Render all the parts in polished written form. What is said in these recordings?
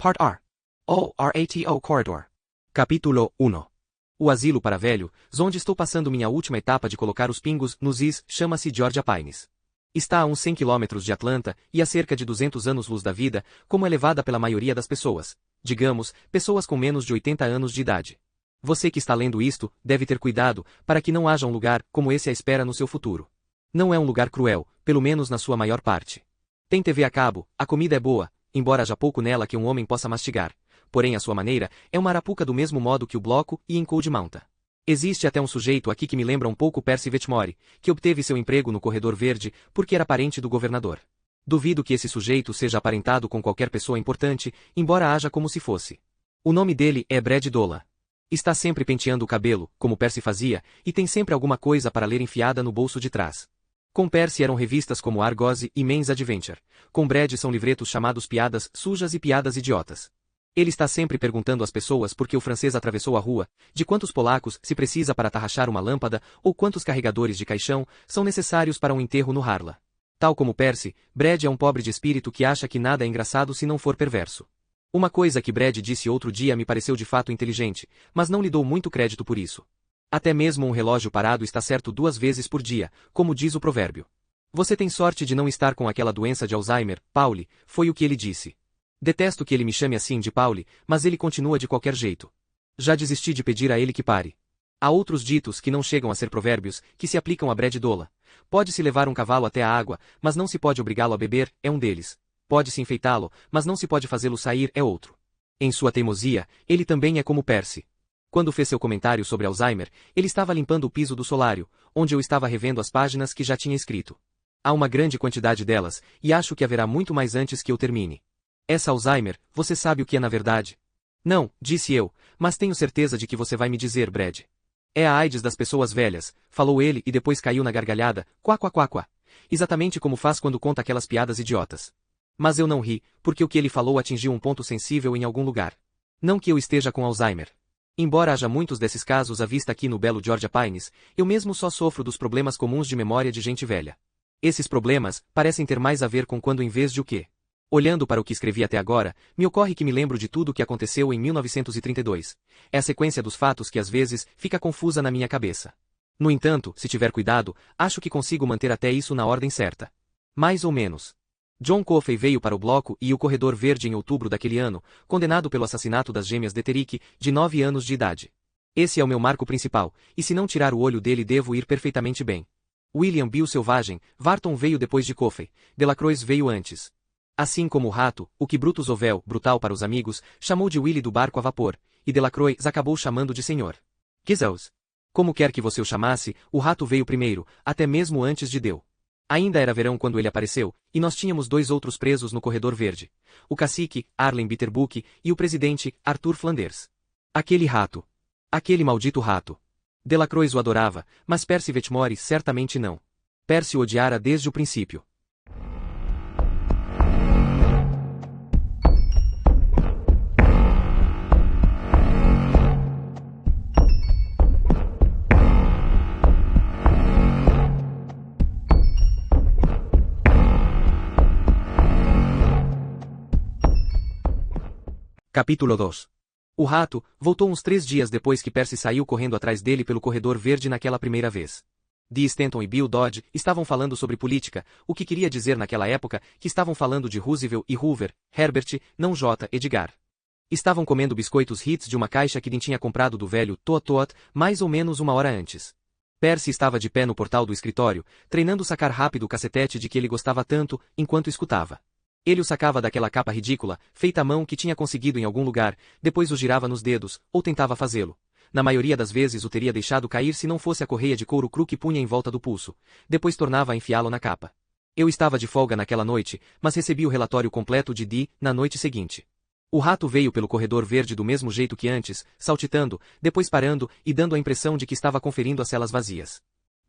Part R. O-R-A-T-O Corridor. Capítulo 1. O asilo para velho, onde estou passando minha última etapa de colocar os pingos nos is, chama-se Georgia Pines. Está a uns 100 quilômetros de Atlanta e a cerca de 200 anos-luz da vida, como é levada pela maioria das pessoas. Digamos, pessoas com menos de 80 anos de idade. Você que está lendo isto, deve ter cuidado, para que não haja um lugar como esse à espera no seu futuro. Não é um lugar cruel, pelo menos na sua maior parte. Tem TV a cabo, a comida é boa, embora haja pouco nela que um homem possa mastigar. Porém a sua maneira é uma arapuca do mesmo modo que o bloco e em Cold Mountain. Existe até um sujeito aqui que me lembra um pouco Percy Vetmore, que obteve seu emprego no Corredor Verde porque era parente do governador. Duvido que esse sujeito seja aparentado com qualquer pessoa importante, embora haja como se fosse. O nome dele é Brad Dola. Está sempre penteando o cabelo, como Percy fazia, e tem sempre alguma coisa para ler enfiada no bolso de trás. Com Percy eram revistas como Argosy e Men's Adventure. Com Brad são livretos chamados Piadas Sujas e Piadas Idiotas. Ele está sempre perguntando às pessoas por que o francês atravessou a rua, de quantos polacos se precisa para atarrachar uma lâmpada, ou quantos carregadores de caixão são necessários para um enterro no Harla. Tal como Percy, Brad é um pobre de espírito que acha que nada é engraçado se não for perverso. Uma coisa que Brad disse outro dia me pareceu de fato inteligente, mas não lhe dou muito crédito por isso. Até mesmo um relógio parado está certo 2 vezes por dia, como diz o provérbio. Você tem sorte de não estar com aquela doença de Alzheimer, Pauli, foi o que ele disse. Detesto que ele me chame assim de Pauli, mas ele continua de qualquer jeito. Já desisti de pedir a ele que pare. Há outros ditos que não chegam a ser provérbios, que se aplicam a Brad Dola. Pode-se levar um cavalo até a água, mas não se pode obrigá-lo a beber, é um deles. Pode-se enfeitá-lo, mas não se pode fazê-lo sair, é outro. Em sua teimosia, ele também é como Percy. Quando fez seu comentário sobre Alzheimer, ele estava limpando o piso do solário, onde eu estava revendo as páginas que já tinha escrito. Há uma grande quantidade delas, e acho que haverá muito mais antes que eu termine. Essa Alzheimer, você sabe o que é na verdade? Não, disse eu, mas tenho certeza de que você vai me dizer, Brad. É a AIDS das pessoas velhas, falou ele e depois caiu na gargalhada, quá quá quá quá. Exatamente como faz quando conta aquelas piadas idiotas. Mas eu não ri, porque o que ele falou atingiu um ponto sensível em algum lugar. Não que eu esteja com Alzheimer. Embora haja muitos desses casos à vista aqui no belo Georgia Pines, eu mesmo só sofro dos problemas comuns de memória de gente velha. Esses problemas parecem ter mais a ver com quando em vez de o quê. Olhando para o que escrevi até agora, me ocorre que me lembro de tudo o que aconteceu em 1932. É a sequência dos fatos que às vezes fica confusa na minha cabeça. No entanto, se tiver cuidado, acho que consigo manter até isso na ordem certa. Mais ou menos. John Coffey veio para o bloco e o Corredor Verde em outubro daquele ano, condenado pelo assassinato das gêmeas Deterick, de 9 anos de idade. Esse é o meu marco principal, e se não tirar o olho dele devo ir perfeitamente bem. William Bill Selvagem, Varton veio depois de Coffey, Delacroix veio antes. Assim como o rato, o que Brutus Ovel, brutal para os amigos, chamou de Willy do barco a vapor, e Delacroix acabou chamando de Senhor. Gizzles. Como quer que você o chamasse, o rato veio primeiro, até mesmo antes de Deu. Ainda era verão quando ele apareceu, e nós tínhamos 2 outros presos no Corredor Verde. O cacique, Arlen Bitterbook, e o presidente, Arthur Flanders. Aquele rato. Aquele maldito rato. Delacroix o adorava, mas Percy Vetmore certamente não. Percy o odiara desde o princípio. Capítulo 2. O rato voltou uns 3 dias depois que Percy saiu correndo atrás dele pelo Corredor Verde naquela primeira vez. Dee Stanton e Bill Dodge estavam falando sobre política, o que queria dizer naquela época que estavam falando de Roosevelt e Hoover, Herbert, não J. Edgar. Estavam comendo biscoitos Ritz de uma caixa que Dean tinha comprado do velho Toot mais ou menos 1 hora antes. Percy estava de pé no portal do escritório, treinando sacar rápido o cacetete de que ele gostava tanto, enquanto escutava. Ele o sacava daquela capa ridícula, feita à mão que tinha conseguido em algum lugar, depois o girava nos dedos, ou tentava fazê-lo. Na maioria das vezes o teria deixado cair se não fosse a correia de couro cru que punha em volta do pulso. Depois tornava a enfiá-lo na capa. Eu estava de folga naquela noite, mas recebi o relatório completo de Dee na noite seguinte. O rato veio pelo Corredor Verde do mesmo jeito que antes, saltitando, depois parando e dando a impressão de que estava conferindo as celas vazias.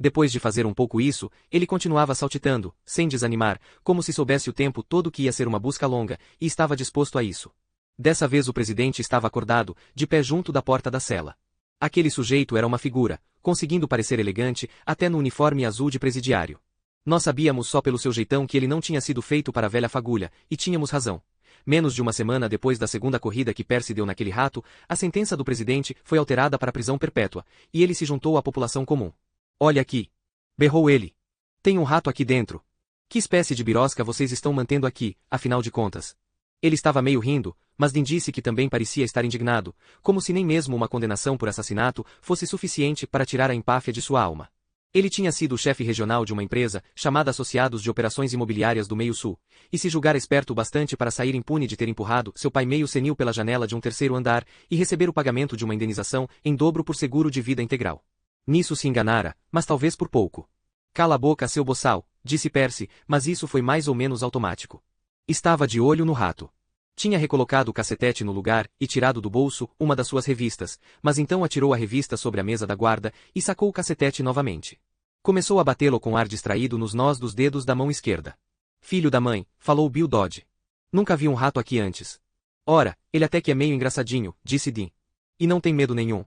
Depois de fazer um pouco isso, ele continuava saltitando, sem desanimar, como se soubesse o tempo todo que ia ser uma busca longa, e estava disposto a isso. Dessa vez o presidente estava acordado, de pé junto da porta da cela. Aquele sujeito era uma figura, conseguindo parecer elegante, até no uniforme azul de presidiário. Nós sabíamos só pelo seu jeitão que ele não tinha sido feito para a velha fagulha, e tínhamos razão. menos de uma semana depois da segunda corrida que Percy deu naquele rato, a sentença do presidente foi alterada para prisão perpétua, e ele se juntou à população comum. Olha aqui! Berrou ele. Tem um rato aqui dentro. Que espécie de birosca vocês estão mantendo aqui, afinal de contas? Ele estava meio rindo, mas Dean disse que também parecia estar indignado, como se nem mesmo uma condenação por assassinato fosse suficiente para tirar a empáfia de sua alma. Ele tinha sido o chefe regional de uma empresa, chamada Associados de Operações Imobiliárias do Meio-Sul, e se julgara esperto bastante para sair impune de ter empurrado seu pai meio senil pela janela de um terceiro andar e receber o pagamento de uma indenização em dobro por seguro de vida integral. Nisso se enganara, mas talvez por pouco. Cala a boca, seu boçal, disse Percy, mas isso foi mais ou menos automático. Estava de olho no rato. Tinha recolocado o cacetete no lugar e tirado do bolso uma das suas revistas, mas então atirou a revista sobre a mesa da guarda e sacou o cacetete novamente. Começou a batê-lo com ar distraído nos nós dos dedos da mão esquerda. Filho da mãe, falou Bill Dodge. Nunca vi um rato aqui antes. Ora, ele até que é meio engraçadinho, disse Dean. E não tem medo nenhum.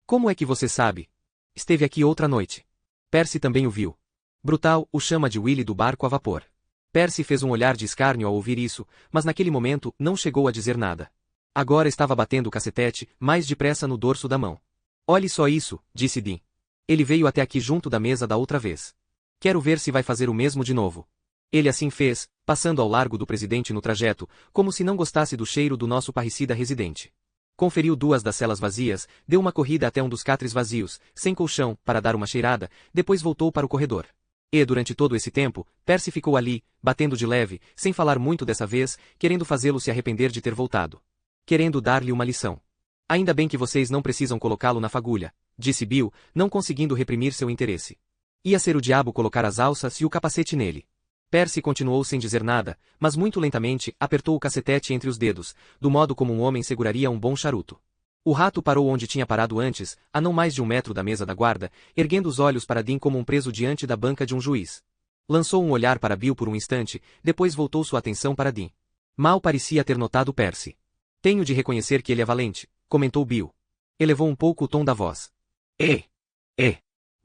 Como é que você sabe? Esteve aqui outra noite. Percy também o viu. Brutal, o chama de Willy do barco a vapor. Percy fez um olhar de escárnio ao ouvir isso, mas naquele momento não chegou a dizer nada. Agora estava batendo o cacetete, mais depressa no dorso da mão. Olhe só isso, disse Dean. Ele veio até aqui junto da mesa da outra vez. Quero ver se vai fazer o mesmo de novo. Ele assim fez, passando ao largo do presidente no trajeto, como se não gostasse do cheiro do nosso parricida residente. Conferiu duas das celas vazias, deu uma corrida até um dos catres vazios, sem colchão, para dar uma cheirada, depois voltou para o corredor. E durante todo esse tempo, Percy ficou ali, batendo de leve, sem falar muito dessa vez, querendo fazê-lo se arrepender de ter voltado. Querendo dar-lhe uma lição. Ainda bem que vocês não precisam colocá-lo na fagulha, disse Bill, não conseguindo reprimir seu interesse. Ia ser o diabo colocar as alças e o capacete nele. Percy continuou sem dizer nada, mas muito lentamente apertou o cacetete entre os dedos, do modo como um homem seguraria um bom charuto. O rato parou onde tinha parado antes, a não mais de 1 metro da mesa da guarda, erguendo os olhos para Dean como um preso diante da banca de um juiz. Lançou um olhar para Bill por um instante, depois voltou sua atenção para Dean. Mal parecia ter notado Percy. Tenho de reconhecer que ele é valente, comentou Bill. Elevou um pouco o tom da voz.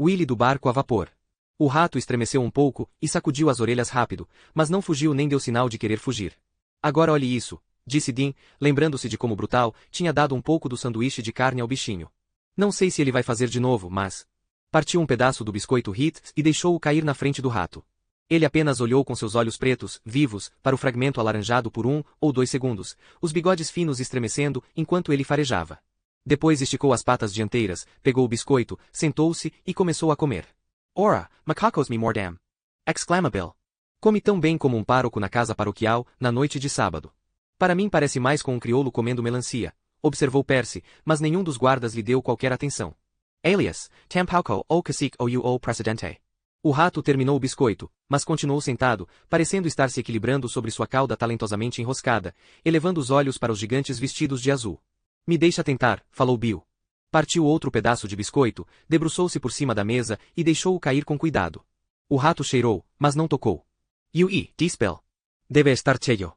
Willy do barco a vapor. O rato estremeceu um pouco e sacudiu as orelhas rápido, mas não fugiu nem deu sinal de querer fugir. Agora olhe isso, disse Dean, lembrando-se de como Brutal tinha dado um pouco do sanduíche de carne ao bichinho. Não sei se ele vai fazer de novo, mas... Partiu um pedaço do biscoito Ritz e deixou-o cair na frente do rato. Ele apenas olhou com seus olhos pretos, vivos, para o fragmento alaranjado por 1 ou 2 segundos, os bigodes finos estremecendo enquanto ele farejava. Depois esticou as patas dianteiras, pegou o biscoito, sentou-se e começou a comer. Ora, macacos me mordam! Exclama Bill. Come tão bem como um pároco na casa paroquial, na noite de sábado. Para mim parece mais com um crioulo comendo melancia, observou Percy, mas nenhum dos guardas lhe deu qualquer atenção. Alias, tampouco o cacique ou o presidente. O rato terminou o biscoito, mas continuou sentado, parecendo estar se equilibrando sobre sua cauda talentosamente enroscada, elevando os olhos para os gigantes vestidos de azul. Me deixa tentar, falou Bill. Partiu outro pedaço de biscoito, debruçou-se por cima da mesa e deixou-o cair com cuidado. O rato cheirou, mas não tocou. Dispel. Deve estar cheio.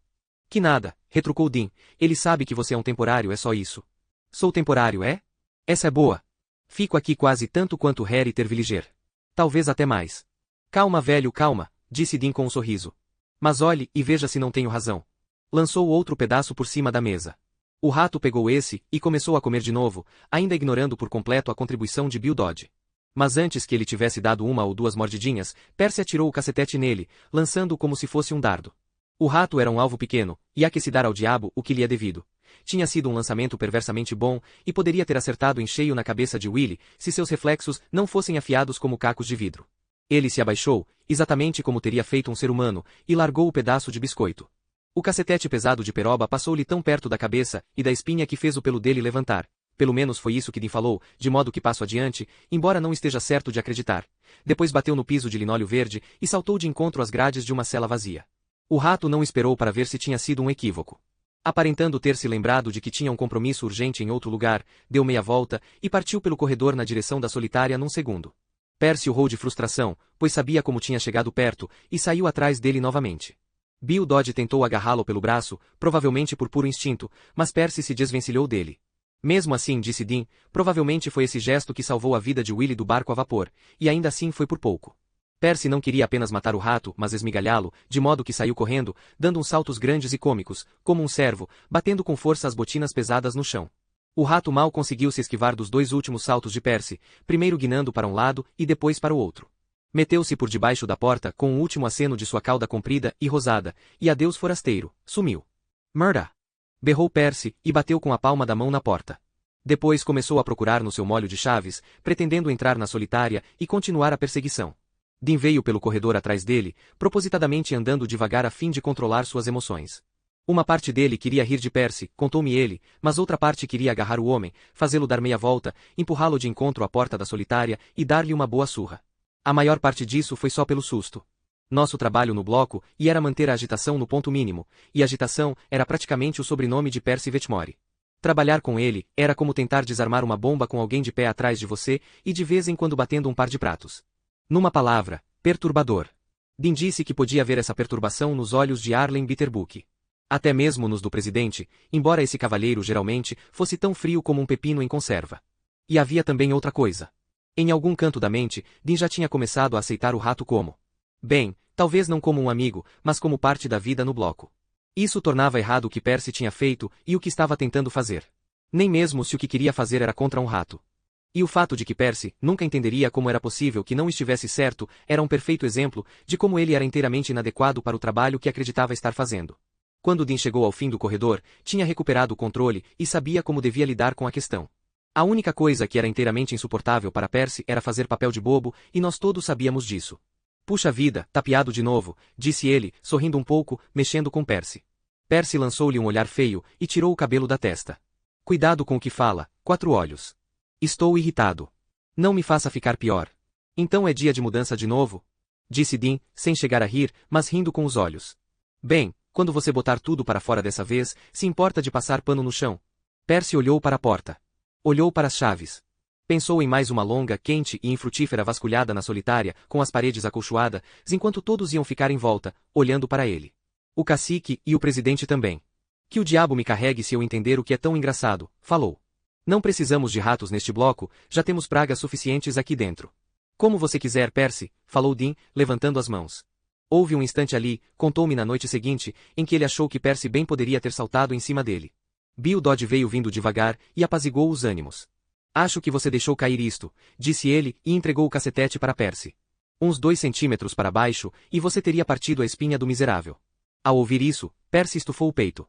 Que nada, retrucou Dean, ele sabe que você é um temporário, é só isso. Sou temporário, é? Essa é boa. Fico aqui quase tanto quanto Harry Tervilliger. Talvez até mais. Calma, velho, calma, disse Dean com um sorriso. Mas olhe e veja se não tenho razão. Lançou outro pedaço por cima da mesa. O rato pegou esse e começou a comer de novo, ainda ignorando por completo a contribuição de Bill Dodge. Mas antes que ele tivesse dado 1 ou 2 mordidinhas, Percy atirou o cacetete nele, lançando-o como se fosse um dardo. O rato era um alvo pequeno, e há que se dar ao diabo o que lhe é devido. Tinha sido um lançamento perversamente bom, e poderia ter acertado em cheio na cabeça de Willy, se seus reflexos não fossem afiados como cacos de vidro. Ele se abaixou, exatamente como teria feito um ser humano, e largou o pedaço de biscoito. O cacetete pesado de peroba passou-lhe tão perto da cabeça e da espinha que fez o pelo dele levantar. Pelo menos foi isso que Dean falou, de modo que passo adiante, embora não esteja certo de acreditar. Depois bateu no piso de linóleo verde e saltou de encontro às grades de uma cela vazia. O rato não esperou para ver se tinha sido um equívoco. Aparentando ter se lembrado de que tinha um compromisso urgente em outro lugar, deu meia volta e partiu pelo corredor na direção da solitária num segundo. Percy urrou de frustração, pois sabia como tinha chegado perto, e saiu atrás dele novamente. Bill Dodge tentou agarrá-lo pelo braço, provavelmente por puro instinto, mas Percy se desvencilhou dele. Mesmo assim, disse Dean, provavelmente foi esse gesto que salvou a vida de Willy do barco a vapor, e ainda assim foi por pouco. Percy não queria apenas matar o rato, mas esmigalhá-lo, de modo que saiu correndo, dando uns saltos grandes e cômicos, como um cervo, batendo com força as botinas pesadas no chão. O rato mal conseguiu se esquivar dos 2 últimos saltos de Percy, primeiro guinando para um lado e depois para o outro. Meteu-se por debaixo da porta com o último aceno de sua cauda comprida e rosada, e adeus forasteiro, sumiu. Murda! Berrou Percy e bateu com a palma da mão na porta. Depois começou a procurar no seu molho de chaves, pretendendo entrar na solitária e continuar a perseguição. Dean veio pelo corredor atrás dele, propositadamente andando devagar a fim de controlar suas emoções. Uma parte dele queria rir de Percy, contou-me ele, mas outra parte queria agarrar o homem, fazê-lo dar meia volta, empurrá-lo de encontro à porta da solitária e dar-lhe uma boa surra. A maior parte disso foi só pelo susto. Nosso trabalho no bloco era manter a agitação no ponto mínimo, e agitação era praticamente o sobrenome de Percy Vetmore. Trabalhar com ele era como tentar desarmar uma bomba com alguém de pé atrás de você e de vez em quando batendo um par de pratos. Numa palavra, perturbador. Dean disse que podia ver essa perturbação nos olhos de Arlen Bitterbook. Até mesmo nos do presidente, embora esse cavalheiro geralmente fosse tão frio como um pepino em conserva. E havia também outra coisa. Em algum canto da mente, Dean já tinha começado a aceitar o rato como... Bem, talvez não como um amigo, mas como parte da vida no bloco. Isso tornava errado o que Percy tinha feito e o que estava tentando fazer. Nem mesmo se o que queria fazer era contra um rato. E o fato de que Percy nunca entenderia como era possível que não estivesse certo era um perfeito exemplo de como ele era inteiramente inadequado para o trabalho que acreditava estar fazendo. Quando Dean chegou ao fim do corredor, tinha recuperado o controle e sabia como devia lidar com a questão. A única coisa que era inteiramente insuportável para Percy era fazer papel de bobo, e nós todos sabíamos disso. Puxa vida, tapeado de novo, disse ele, sorrindo um pouco, mexendo com Percy. Percy lançou-lhe um olhar feio e tirou o cabelo da testa. Cuidado com o que fala, 4 olhos. Estou irritado. Não me faça ficar pior. Então é dia de mudança de novo? Disse Dean, sem chegar a rir, mas rindo com os olhos. Bem, quando você botar tudo para fora dessa vez, se importa de passar pano no chão? Percy olhou para a porta. Olhou para as chaves. Pensou em mais uma longa, quente e infrutífera vasculhada na solitária, com as paredes acolchoadas, enquanto todos iam ficar em volta, olhando para ele. O cacique e o presidente também. Que o diabo me carregue se eu entender o que é tão engraçado, falou. Não precisamos de ratos neste bloco, já temos pragas suficientes aqui dentro. Como você quiser, Percy, falou Dean, levantando as mãos. Houve um instante ali, contou-me na noite seguinte, em que ele achou que Percy bem poderia ter saltado em cima dele. Bill Dodd veio vindo devagar e apaziguou os ânimos. Acho que você deixou cair isto, disse ele e entregou o cacetete para Percy. Uns 2 centímetros para baixo, e você teria partido a espinha do miserável. Ao ouvir isso, Percy estufou o peito.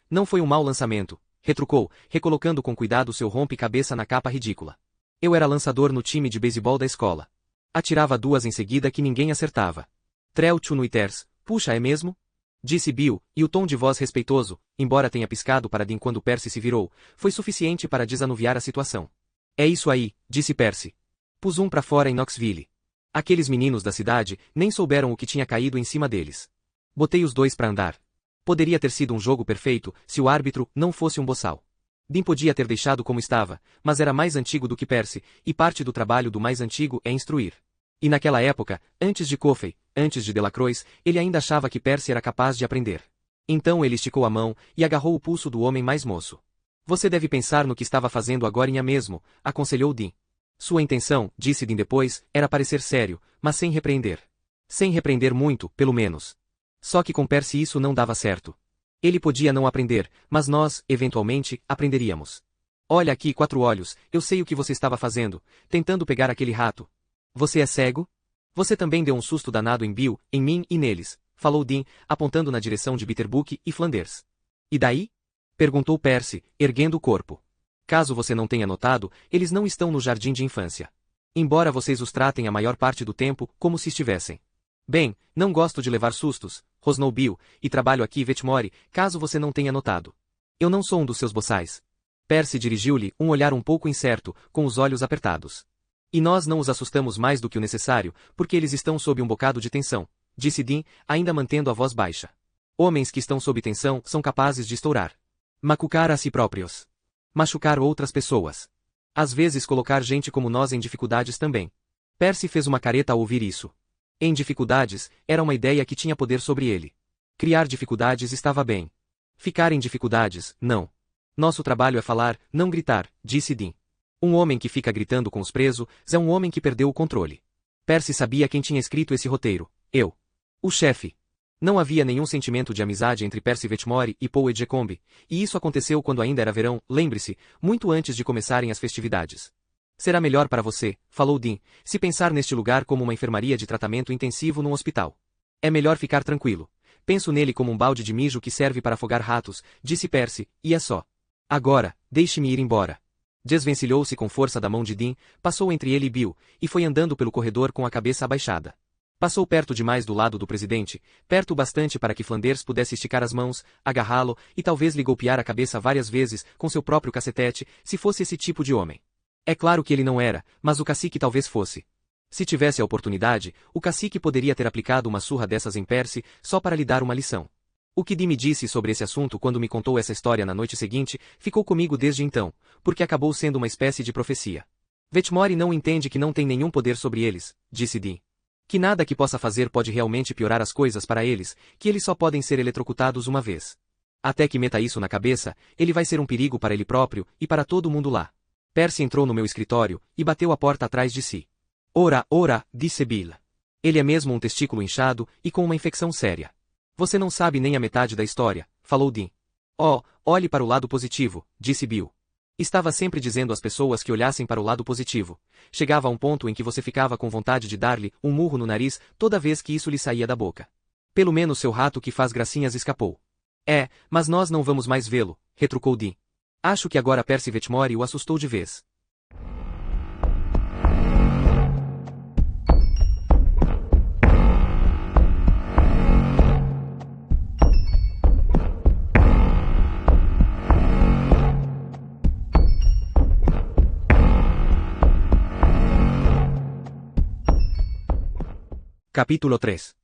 Não foi um mau lançamento, retrucou, recolocando com cuidado seu rompe-cabeça na capa ridícula. Eu era lançador no time de beisebol da escola. Atirava 2 em seguida que ninguém acertava. Trelchu nuiters, puxa, é mesmo? Disse Bill, e o tom de voz respeitoso, embora tenha piscado para Dean quando Percy se virou, foi suficiente para desanuviar a situação. É isso aí, disse Percy. Pus um para fora em Knoxville. Aqueles meninos da cidade nem souberam o que tinha caído em cima deles. Botei os 2 para andar. Poderia ter sido um jogo perfeito, se o árbitro não fosse um boçal. Dean podia ter deixado como estava, mas era mais antigo do que Percy, e parte do trabalho do mais antigo é instruir. E naquela época, antes de Coffey, antes de Delacroix, ele ainda achava que Percy era capaz de aprender. Então ele esticou a mão e agarrou o pulso do homem mais moço. Você deve pensar no que estava fazendo agorinha mesmo, aconselhou Dean. Sua intenção, disse Dean depois, era parecer sério, mas sem repreender. Sem repreender muito, pelo menos. Só que com Percy isso não dava certo. Ele podia não aprender, mas nós, eventualmente, aprenderíamos. Olha aqui 4 olhos, eu sei o que você estava fazendo, tentando pegar aquele rato. Você é cego? Você também deu um susto danado em Bill, em mim e neles, falou Dean, apontando na direção de Bitterbook e Flanders. E daí? Perguntou Percy, erguendo o corpo. Caso você não tenha notado, eles não estão no jardim de infância. Embora vocês os tratem a maior parte do tempo como se estivessem. Bem, não gosto de levar sustos, rosnou Bill, e trabalho aqui Vetmore, caso você não tenha notado. Eu não sou um dos seus boçais. Percy dirigiu-lhe um olhar um pouco incerto, com os olhos apertados. E nós não os assustamos mais do que o necessário, porque eles estão sob um bocado de tensão, disse Dean, ainda mantendo a voz baixa. Homens que estão sob tensão são capazes de estourar. Macucar a si próprios. Machucar outras pessoas. Às vezes colocar gente como nós em dificuldades também. Percy fez uma careta ao ouvir isso. Em dificuldades, era uma ideia que tinha poder sobre ele. Criar dificuldades estava bem. Ficar em dificuldades, não. Nosso trabalho é falar, não gritar, disse Dean. Um homem que fica gritando com os presos é um homem que perdeu o controle. Percy sabia quem tinha escrito esse roteiro. Eu. O chefe. Não havia nenhum sentimento de amizade entre Percy Vetmore e Paul Edgecombe, e isso aconteceu quando ainda era verão, lembre-se, muito antes de começarem as festividades. Será melhor para você, falou Dean, se pensar neste lugar como uma enfermaria de tratamento intensivo num hospital. É melhor ficar tranquilo. Penso nele como um balde de mijo que serve para afogar ratos, disse Percy, e é só. Agora, deixe-me ir embora. Desvencilhou-se com força da mão de Dean, passou entre ele e Bill, e foi andando pelo corredor com a cabeça abaixada. Passou perto demais do lado do presidente, perto o bastante para que Flanders pudesse esticar as mãos, agarrá-lo, e talvez lhe golpear a cabeça várias vezes com seu próprio cacetete, se fosse esse tipo de homem. É claro que ele não era, mas o cacique talvez fosse. Se tivesse a oportunidade, o cacique poderia ter aplicado uma surra dessas em Percy, só para lhe dar uma lição. O que Dean me disse sobre esse assunto quando me contou essa história na noite seguinte, ficou comigo desde então, porque acabou sendo uma espécie de profecia. Vetmore não entende que não tem nenhum poder sobre eles, disse Dean. Que nada que possa fazer pode realmente piorar as coisas para eles, que eles só podem ser eletrocutados uma vez. Até que meta isso na cabeça, ele vai ser um perigo para ele próprio e para todo mundo lá. Percy entrou no meu escritório e bateu a porta atrás de si. Ora, disse Bill. Ele é mesmo um testículo inchado e com uma infecção séria. Você não sabe nem a metade da história, falou Dean. Oh, olhe para o lado positivo, disse Bill. Estava sempre dizendo às pessoas que olhassem para o lado positivo. Chegava a um ponto em que você ficava com vontade de dar-lhe um murro no nariz toda vez que isso lhe saía da boca. Pelo menos seu rato que faz gracinhas escapou. É, mas nós não vamos mais vê-lo, retrucou Dean. Acho que agora Percy Vetmore o assustou de vez. Capítulo 3.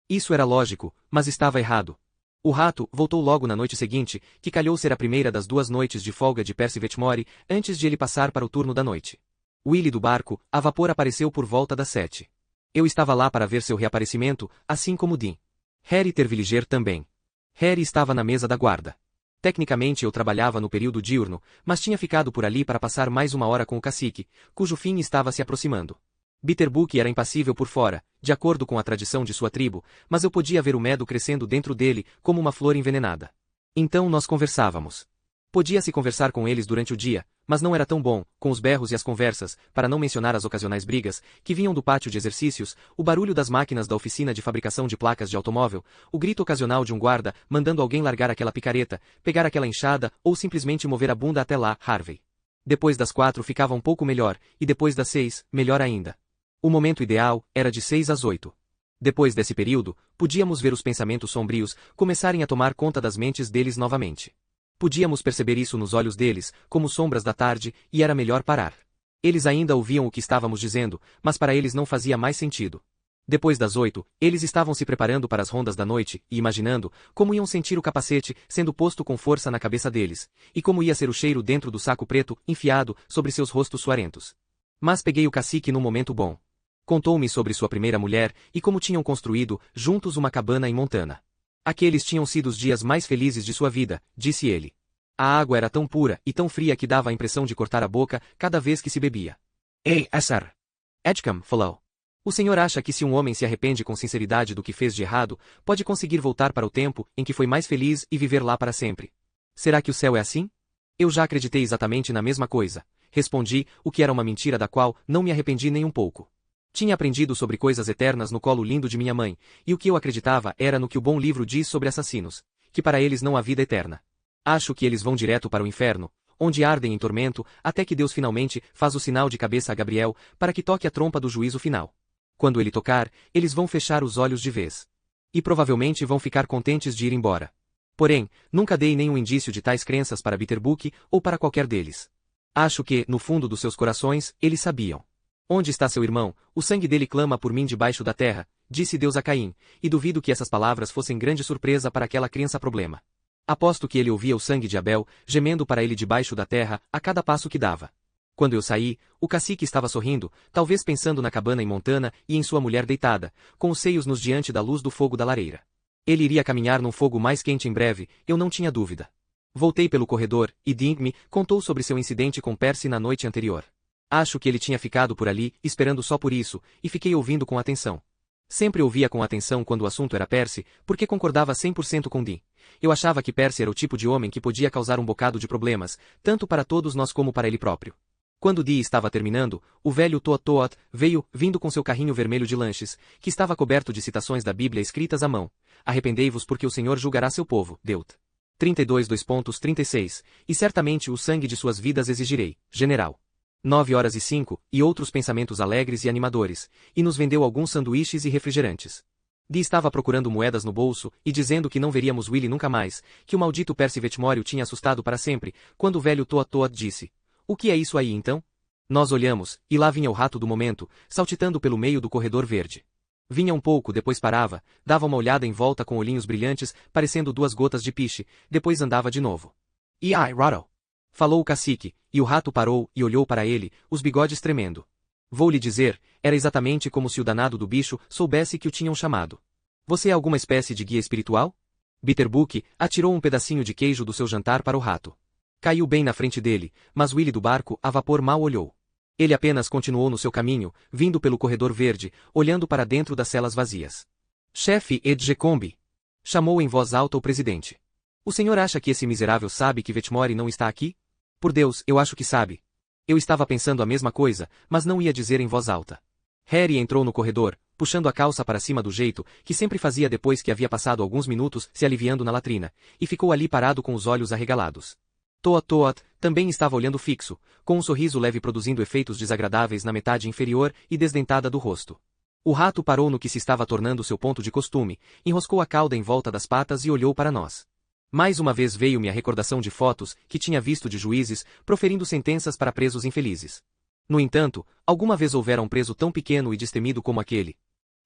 Isso era lógico, mas estava errado. O rato voltou logo na noite seguinte, que calhou ser a primeira das 2 noites de folga de Percy Vetmore, antes de ele passar para o turno da noite. Willie do barco, a vapor apareceu por volta das 7. Eu estava lá para ver seu reaparecimento, assim como Dean. Harry Terwilliger também. Harry estava na mesa da guarda. Tecnicamente eu trabalhava no período diurno, mas tinha ficado por ali para passar mais 1 hora com o cacique, cujo fim estava se aproximando. Bitterbook era impassível por fora, de acordo com a tradição de sua tribo, mas eu podia ver o medo crescendo dentro dele, como uma flor envenenada. Então nós conversávamos. Podia-se conversar com eles durante o dia, mas não era tão bom, com os berros e as conversas, para não mencionar as ocasionais brigas, que vinham do pátio de exercícios, o barulho das máquinas da oficina de fabricação de placas de automóvel, o grito ocasional de um guarda, mandando alguém largar aquela picareta, pegar aquela enxada, ou simplesmente mover a bunda até lá, Harvey. Depois das 4 ficava um pouco melhor, e depois das 6, melhor ainda. O momento ideal era de 6 às 8. Depois desse período, podíamos ver os pensamentos sombrios começarem a tomar conta das mentes deles novamente. Podíamos perceber isso nos olhos deles, como sombras da tarde, e era melhor parar. Eles ainda ouviam o que estávamos dizendo, mas para eles não fazia mais sentido. Depois das 8, eles estavam se preparando para as rondas da noite e imaginando como iam sentir o capacete sendo posto com força na cabeça deles, e como ia ser o cheiro dentro do saco preto enfiado sobre seus rostos suarentos. Mas peguei o cacique num momento bom. Contou-me sobre sua primeira mulher e como tinham construído, juntos, uma cabana em Montana. Aqueles tinham sido os dias mais felizes de sua vida, disse ele. A água era tão pura e tão fria que dava a impressão de cortar a boca cada vez que se bebia. Ei, Sir. Edgecombe falou. O senhor acha que se um homem se arrepende com sinceridade do que fez de errado, pode conseguir voltar para o tempo em que foi mais feliz e viver lá para sempre? Será que o céu é assim? Eu já acreditei exatamente na mesma coisa. Respondi, o que era uma mentira da qual não me arrependi nem um pouco. Tinha aprendido sobre coisas eternas no colo lindo de minha mãe, e o que eu acreditava era no que o bom livro diz sobre assassinos, que para eles não há vida eterna. Acho que eles vão direto para o inferno, onde ardem em tormento, até que Deus finalmente faz o sinal de cabeça a Gabriel, para que toque a trompa do juízo final. Quando ele tocar, eles vão fechar os olhos de vez. E provavelmente vão ficar contentes de ir embora. Porém, nunca dei nenhum indício de tais crenças para Bitterbook, ou para qualquer deles. Acho que, no fundo dos seus corações, eles sabiam. Onde está seu irmão? O sangue dele clama por mim debaixo da terra, disse Deus a Caim, e duvido que essas palavras fossem grande surpresa para aquela criança problema. Aposto que ele ouvia o sangue de Abel, gemendo para ele debaixo da terra, a cada passo que dava. Quando eu saí, o cacique estava sorrindo, talvez pensando na cabana em Montana e em sua mulher deitada, com os seios nos diante da luz do fogo da lareira. Ele iria caminhar num fogo mais quente em breve, eu não tinha dúvida. Voltei pelo corredor, e Dean me contou sobre seu incidente com Percy na noite anterior. Acho que ele tinha ficado por ali, esperando só por isso, e fiquei ouvindo com atenção. Sempre ouvia com atenção quando o assunto era Percy, porque concordava 100% com Dean. Eu achava que Percy era o tipo de homem que podia causar um bocado de problemas, tanto para todos nós como para ele próprio. Quando Dee estava terminando, o velho Toot veio, vindo com seu carrinho vermelho de lanches, que estava coberto de citações da Bíblia escritas à mão. Arrependei-vos porque o Senhor julgará seu povo, Deut. 32:36, e certamente o sangue de suas vidas exigirei, general. 9h05, e outros pensamentos alegres e animadores, e nos vendeu alguns sanduíches e refrigerantes. Dee estava procurando moedas no bolso, e dizendo que não veríamos Willie nunca mais, que o maldito Percy Vetmore o tinha assustado para sempre, quando o velho Toot disse: "O que é isso aí então?" Nós olhamos, e lá vinha o rato do momento, saltitando pelo meio do corredor verde. Vinha um pouco, depois parava, dava uma olhada em volta com olhinhos brilhantes, parecendo 2 gotas de piche, depois andava de novo. "E ai, Rotto!" falou o cacique, e o rato parou e olhou para ele, os bigodes tremendo. Vou lhe dizer, era exatamente como se o danado do bicho soubesse que o tinham chamado. "Você é alguma espécie de guia espiritual?" Bitterbook atirou um pedacinho de queijo do seu jantar para o rato. Caiu bem na frente dele, mas Willie do barco a vapor mal olhou. Ele apenas continuou no seu caminho, vindo pelo corredor verde, olhando para dentro das celas vazias. "Chefe Edgecombe!" chamou em voz alta o presidente. "O senhor acha que esse miserável sabe que Vetmore não está aqui?" "Por Deus, eu acho que sabe." Eu estava pensando a mesma coisa, mas não ia dizer em voz alta. Harry entrou no corredor, puxando a calça para cima do jeito que sempre fazia depois que havia passado alguns minutos se aliviando na latrina, e ficou ali parado com os olhos arregalados. Toot também estava olhando fixo, com um sorriso leve produzindo efeitos desagradáveis na metade inferior e desdentada do rosto. O rato parou no que se estava tornando seu ponto de costume, enroscou a cauda em volta das patas e olhou para nós. Mais uma vez veio-me a recordação de fotos que tinha visto de juízes proferindo sentenças para presos infelizes. No entanto, alguma vez houvera um preso tão pequeno e destemido como aquele.